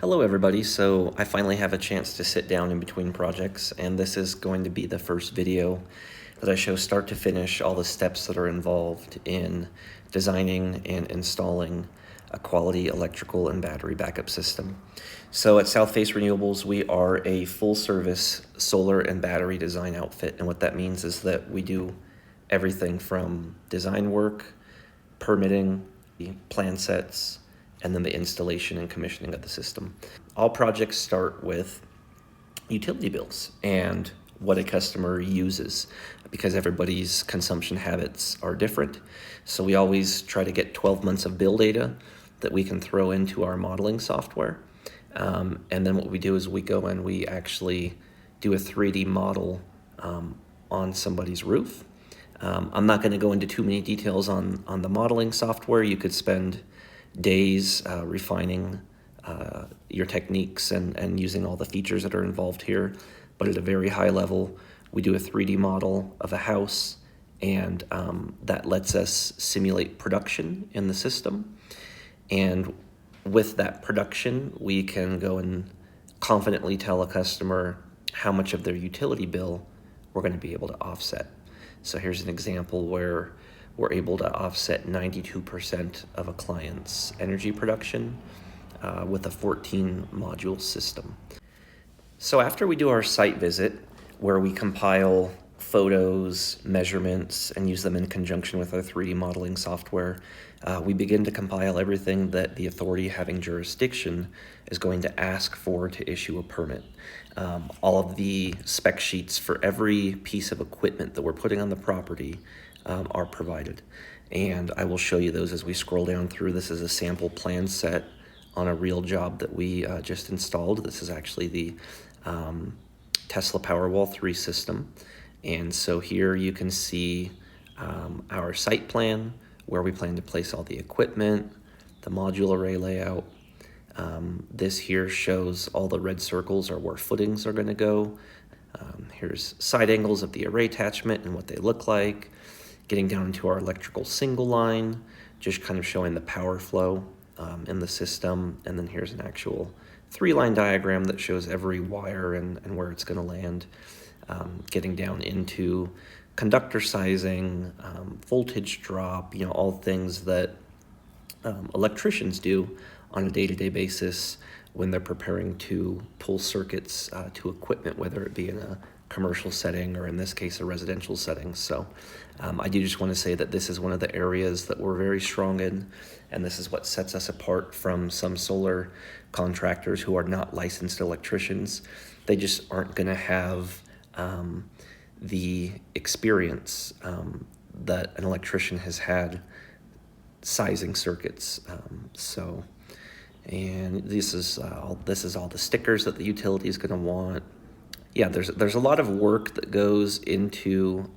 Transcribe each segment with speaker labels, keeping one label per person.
Speaker 1: Hello everybody, so I finally have a chance to sit down in between projects, and this is going to be the first video that I show start to finish all the steps that are involved in designing and installing a quality electrical and battery backup system. So at South Face Renewables, we are a full service solar and battery design outfit, and what that means is that we do everything from design work, permitting, plan sets, and then the installation and commissioning of the system. All projects start with utility bills and what a customer uses, because everybody's consumption habits are different. So we always try to get 12 months of bill data that we can throw into our modeling software. And then what we do is we go and we actually do a 3D model on somebody's roof. I'm not going to go into too many details on the modeling software. You could spend days refining your techniques and using all the features that are involved here. But at a very high level, we do a 3D model of a house, and that lets us simulate production in the system. And with that production, we can go and confidently tell a customer how much of their utility bill we're going to be able to offset. So here's an example where we're able to offset 92% of a client's energy production with a 14 module system. So after we do our site visit, where we compile photos, measurements, and use them in conjunction with our 3D modeling software, we begin to compile everything that the authority having jurisdiction is going to ask for to issue a permit. All of the spec sheets for every piece of equipment that we're putting on the property are provided. And I will show you those as we scroll down through. This is a sample plan set on a real job that we just installed. This is actually the Tesla Powerwall 3 system. And so here you can see our site plan, where we plan to place all the equipment, the module array layout. This here shows all the red circles are where footings are going to go. Here's side angles of the array attachment and what they look like. Getting down into our electrical single line, just kind of showing the power flow in the system. And then here's an actual 3-line diagram that shows every wire and where it's going to land. Getting down into conductor sizing, voltage drop, all things that electricians do on a day-to-day basis when they're preparing to pull circuits to equipment, whether it be in a commercial setting or in this case a residential setting. So I do just want to say that this is one of the areas that we're very strong in, and this is what sets us apart from some solar contractors who are not licensed electricians. They just aren't going to have the experience that an electrician has had sizing circuits. And this is all the stickers that the utility is going to want. Yeah, there's a lot of work that goes into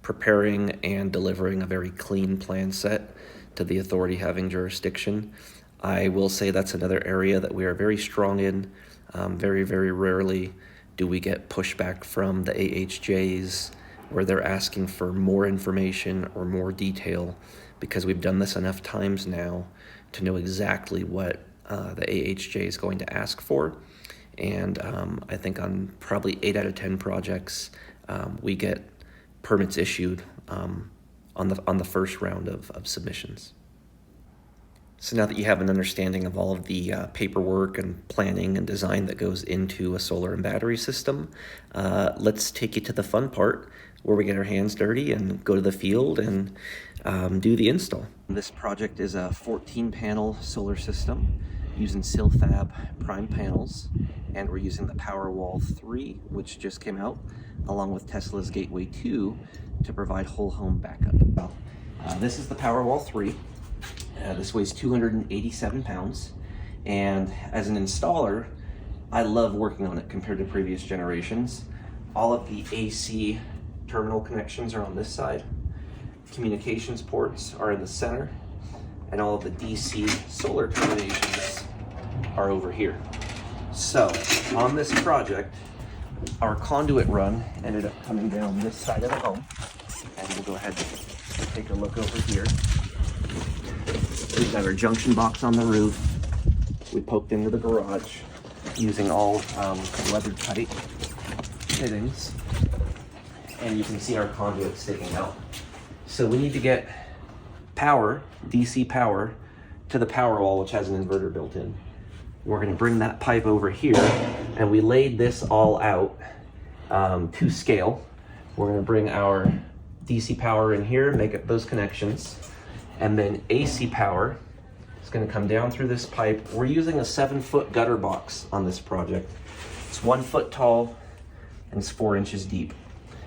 Speaker 1: preparing and delivering a very clean plan set to the authority having jurisdiction. I will say that's another area that we are very strong in. Very, very rarely do we get pushback from the AHJs where they're asking for more information or more detail, because we've done this enough times now to know exactly what the AHJ is going to ask for. And I think on probably 8 out of 10 projects, we get permits issued on the first round of submissions. So now that you have an understanding of all of the paperwork and planning and design that goes into a solar and battery system, let's take you to the fun part where we get our hands dirty and go to the field and do the install. This project is a 14-panel solar system using Silfab prime panels, and we're using the Powerwall 3, which just came out, along with Tesla's Gateway 2 to provide whole home backup. This is the Powerwall 3. This weighs 287 pounds, and as an installer, I love working on it compared to previous generations. All of the AC terminal connections are on this side, communications ports are in the center, and all of the DC solar terminations are over here. So on this project, our conduit run ended up coming down this side of the home, and we'll go ahead and take a look over here. We've got our junction box on the roof, we poked into the garage using all weather tight fittings, and you can see our conduit sticking out. So we need to get power, DC power, to the Powerwall, which has an inverter built in. We're going to bring that pipe over here, and we laid this all out to scale. We're going to bring our DC power in here, make it those connections, and then AC power is going to come down through this pipe. We're using a 7-foot gutter box on this project. It's 1 foot tall and it's 4 inches deep.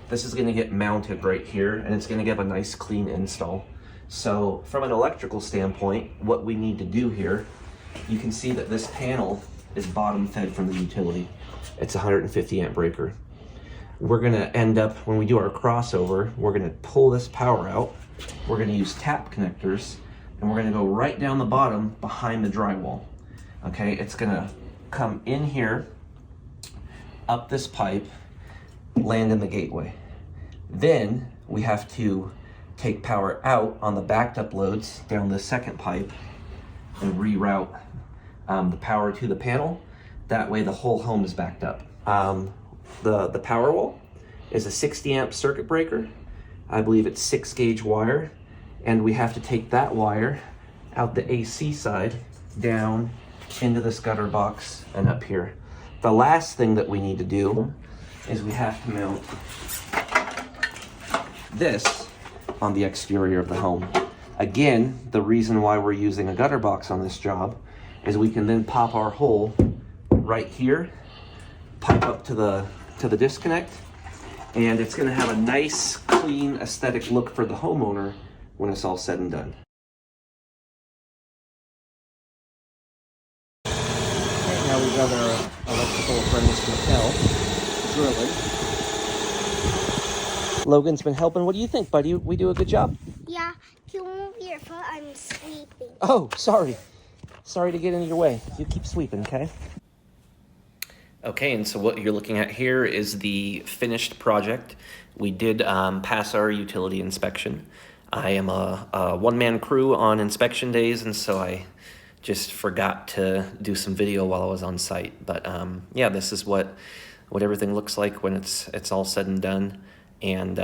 Speaker 1: This is going to get mounted right here, and it's going to give a nice clean install. So from an electrical standpoint, what we need to do here, you can see that this panel is bottom fed from the utility. It's a 150 amp breaker. We're going to end up, when we do our crossover, we're going to pull this power out. We're going to use tap connectors, and we're going to go right down the bottom behind the drywall. Okay, it's going to come in here, up this pipe, land in the gateway. Then we have to take power out on the backed up loads down the second pipe and reroute the power to the panel. That way the whole home is backed up. The Powerwall is a 60 amp circuit breaker. I believe it's 6 gauge wire, and we have to take that wire out the AC side down into this gutter box and up here. The last thing that we need to do is we have to mount this on the exterior of the home. Again, the reason why we're using a gutter box on this job is we can then pop our hole right here, pipe up to the disconnect, and it's going to have a nice, clean, aesthetic look for the homeowner when it's all said and done. Right now we've got our electrical apprentice Mattel drilling. Logan's been helping. What do you think, buddy? We do a good job?
Speaker 2: Yeah, can you move your foot? I'm sleeping.
Speaker 1: Oh, sorry. Sorry to get in your way. You keep sweeping, okay? Okay, and so what you're looking at here is the finished project. We did pass our utility inspection. I am a one-man crew on inspection days, and so I just forgot to do some video while I was on site. But yeah, this is what everything looks like when it's all said and done. And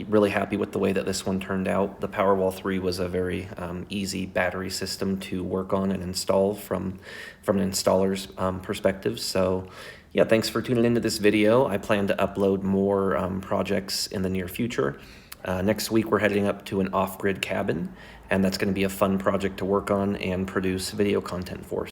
Speaker 1: really happy with the way that this one turned out. The Powerwall 3 was a very easy battery system to work on and install from an installer's perspective. So yeah, thanks for tuning into this video. I plan to upload more projects in the near future. Next week we're heading up to an off-grid cabin, and that's going to be a fun project to work on and produce video content for.